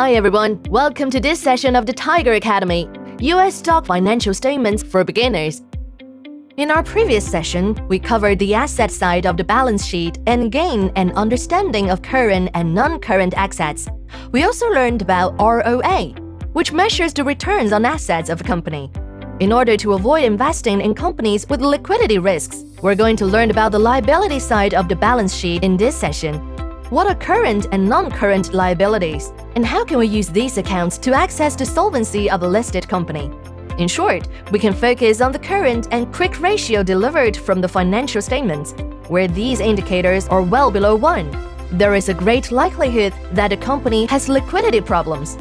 Hi everyone, welcome to this session of the Tiger Academy, US Stock Financial Statements for Beginners. In our previous session, we covered the asset side of the balance sheet and gained an understanding of current and non-current assets. We also learned about ROA, which measures the returns on assets of a company. In order to avoid investing in companies with liquidity risks, we're going to learn about the liability side of the balance sheet in this session. What are current and non-current liabilities? And how can we use these accounts to access the solvency of a listed company? In short, we can focus on the current and quick ratio delivered from the financial statements, where these indicators are well below 1. There is a great likelihood that a company has liquidity problems.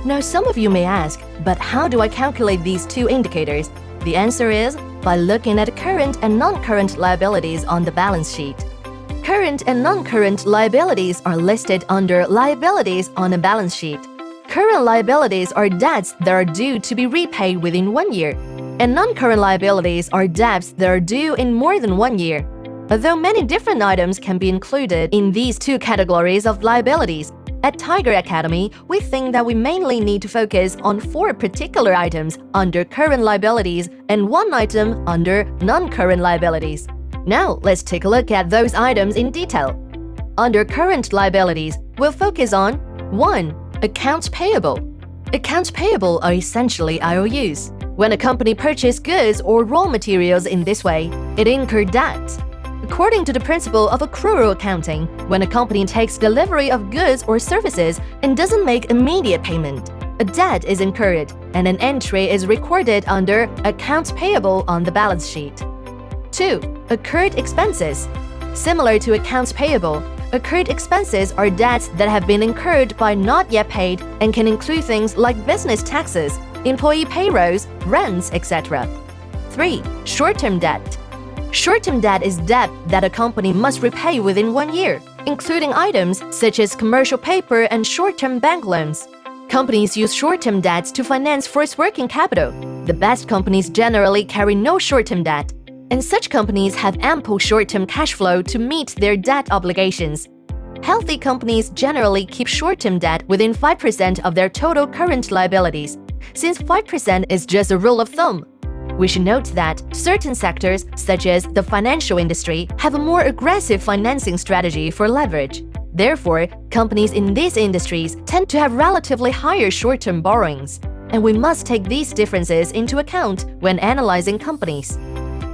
Now, some of you may ask, but how do I calculate these two indicators? The answer is by looking at current and non-current liabilities on the balance sheet. Current and non-current liabilities are listed under liabilities on a balance sheet. Current liabilities are debts that are due to be repaid within 1 year, and non-current liabilities are debts that are due in more than 1 year. Although many different items can be included in these two categories of liabilities, at Tiger Academy, we think that we mainly need to focus on 4 particular items under current liabilities and 1 item under non-current liabilities. Now, let's take a look at those items in detail. Under current liabilities, we'll focus on 1. Accounts payable. Accounts payable are essentially IOUs. When a company purchases goods or raw materials in this way, it incurs debt. According to the principle of accrual accounting, when a company takes delivery of goods or services and doesn't make immediate payment, a debt is incurred and an entry is recorded under accounts payable on the balance sheet. 2. Accrued expenses. Similar to accounts payable, accrued expenses are debts that have been incurred but not yet paid and can include things like business taxes, employee payrolls, rents, etc. 3. Short-term debt. Short-term debt is debt that a company must repay within 1 year, including items such as commercial paper and short-term bank loans. Companies use short-term debts to finance for its working capital. The best companies generally carry no short-term debt, and such companies have ample short-term cash flow to meet their debt obligations. Healthy companies generally keep short-term debt within 5% of their total current liabilities, since 5% is just a rule of thumb. We should note that certain sectors, such as the financial industry, have a more aggressive financing strategy for leverage. Therefore, companies in these industries tend to have relatively higher short-term borrowings, and we must take these differences into account when analyzing companies.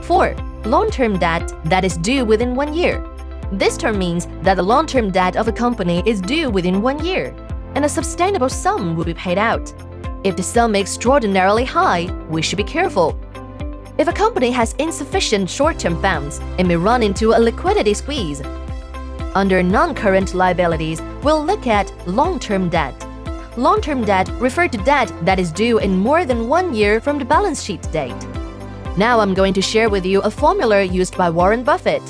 4. Long-term debt that is due within 1 year. This term means that the long-term debt of a company is due within 1 year, and a substantial sum will be paid out. If the sum is extraordinarily high, we should be careful. If a company has insufficient short-term funds, it may run into a liquidity squeeze. Under non-current liabilities, we'll look at long-term debt. Long-term debt refers to debt that is due in more than 1 year from the balance sheet date. Now I'm going to share with you a formula used by Warren Buffett.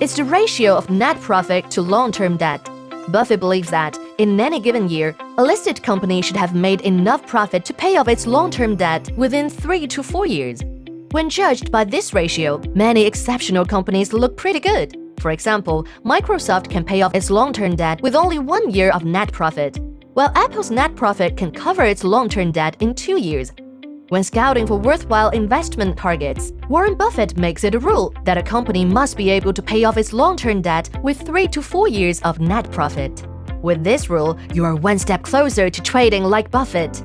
It's the ratio of net profit to long-term debt. Buffett believes that, in any given year, a listed company should have made enough profit to pay off its long-term debt within 3 to 4 years. When judged by this ratio, many exceptional companies look pretty good. For example, Microsoft can pay off its long-term debt with only 1 year of net profit, while Apple's net profit can cover its long-term debt in 2 years. When scouting for worthwhile investment targets, Warren Buffett makes it a rule that a company must be able to pay off its long-term debt with 3 to 4 years of net profit. With this rule, you are one step closer to trading like Buffett.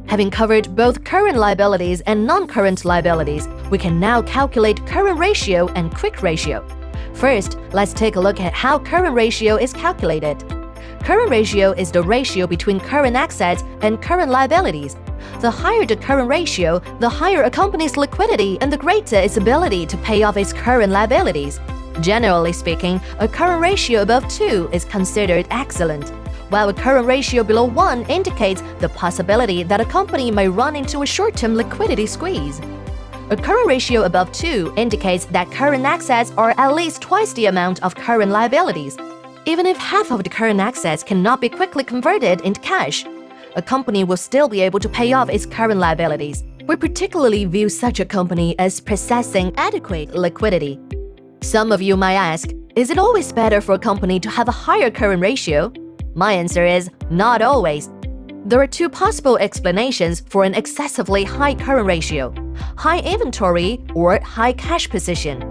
Having covered both current liabilities and non-current liabilities, we can now calculate current ratio and quick ratio. First, let's take a look at how current ratio is calculated. Current ratio is the ratio between current assets and current liabilities. The higher the current ratio, the higher a company's liquidity and the greater its ability to pay off its current liabilities. Generally speaking, a current ratio above 2 is considered excellent, while a current ratio below 1 indicates the possibility that a company may run into a short-term liquidity squeeze. A current ratio above 2 indicates that current assets are at least twice the amount of current liabilities. Even if half of the current assets cannot be quickly converted into cash, a company will still be able to pay off its current liabilities. We particularly view such a company as possessing adequate liquidity. Some of you might ask, is it always better for a company to have a higher current ratio? My answer is not always. There are two possible explanations for an excessively high current ratio: high inventory or high cash position.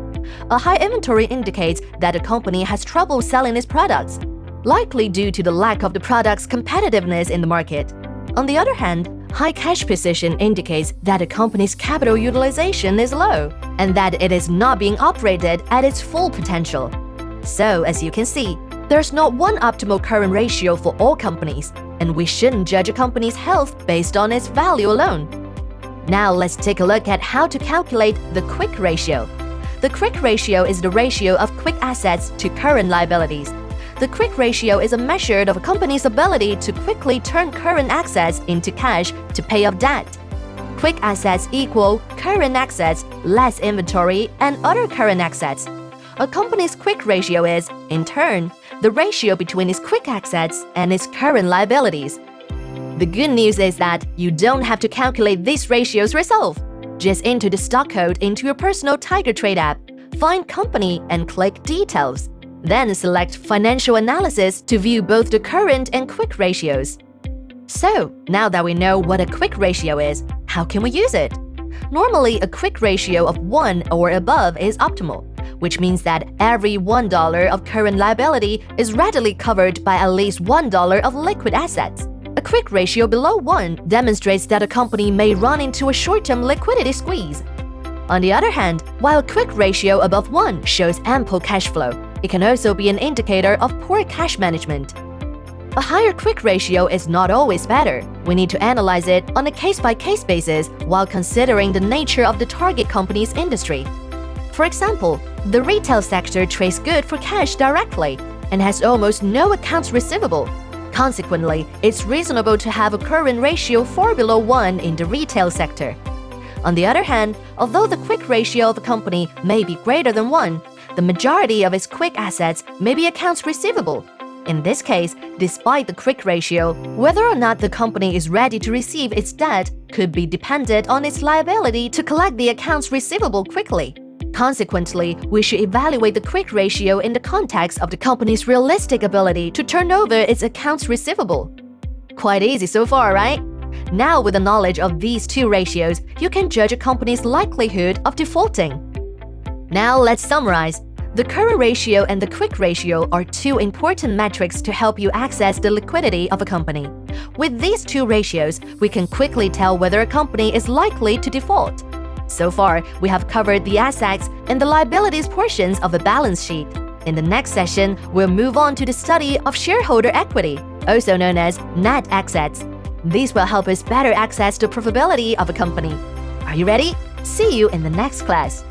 A high inventory indicates that a company has trouble selling its products, likely due to the lack of the product's competitiveness in the market. On the other hand, high cash position indicates that a company's capital utilization is low and that it is not being operated at its full potential. So, as you can see, there's not one optimal current ratio for all companies, and we shouldn't judge a company's health based on its value alone. Now let's take a look at how to calculate the quick ratio. The quick ratio is the ratio of quick assets to current liabilities. The quick ratio is a measure of a company's ability to quickly turn current assets into cash to pay off debt. Quick assets equal current assets less inventory and other current assets. A company's quick ratio is, in turn, the ratio between its quick assets and its current liabilities. The good news is that you don't have to calculate these ratios yourself. Just enter the stock code into your personal Tiger Trade app, find Company and click Details. Then select Financial Analysis to view both the current and quick ratios. So, now that we know what a quick ratio is, how can we use it? Normally, a quick ratio of 1 or above is optimal, which means that every $1 of current liability is readily covered by at least $1 of liquid assets. A quick ratio below 1 demonstrates that a company may run into a short-term liquidity squeeze. On the other hand, while a quick ratio above 1 shows ample cash flow, it can also be an indicator of poor cash management. A higher quick ratio is not always better. We need to analyze it on a case-by-case basis while considering the nature of the target company's industry. For example, the retail sector trades goods for cash directly and has almost no accounts receivable. Consequently, it's reasonable to have a current ratio far below 1 in the retail sector. On the other hand, although the quick ratio of a company may be greater than 1, the majority of its quick assets may be accounts receivable. In this case, despite the quick ratio, whether or not the company is ready to receive its debt could be dependent on its liability to collect the accounts receivable quickly. Consequently, we should evaluate the quick ratio in the context of the company's realistic ability to turn over its accounts receivable. Quite easy so far, right? Now, with the knowledge of these two ratios, you can judge a company's likelihood of defaulting. Now, let's summarize. The current ratio and the quick ratio are two important metrics to help you access the liquidity of a company. With these two ratios, we can quickly tell whether a company is likely to default. So far, we have covered the assets and the liabilities portions of a balance sheet. In the next session, we'll move on to the study of shareholder equity, also known as net assets. These will help us better access the profitability of a company. Are you ready? See you in the next class.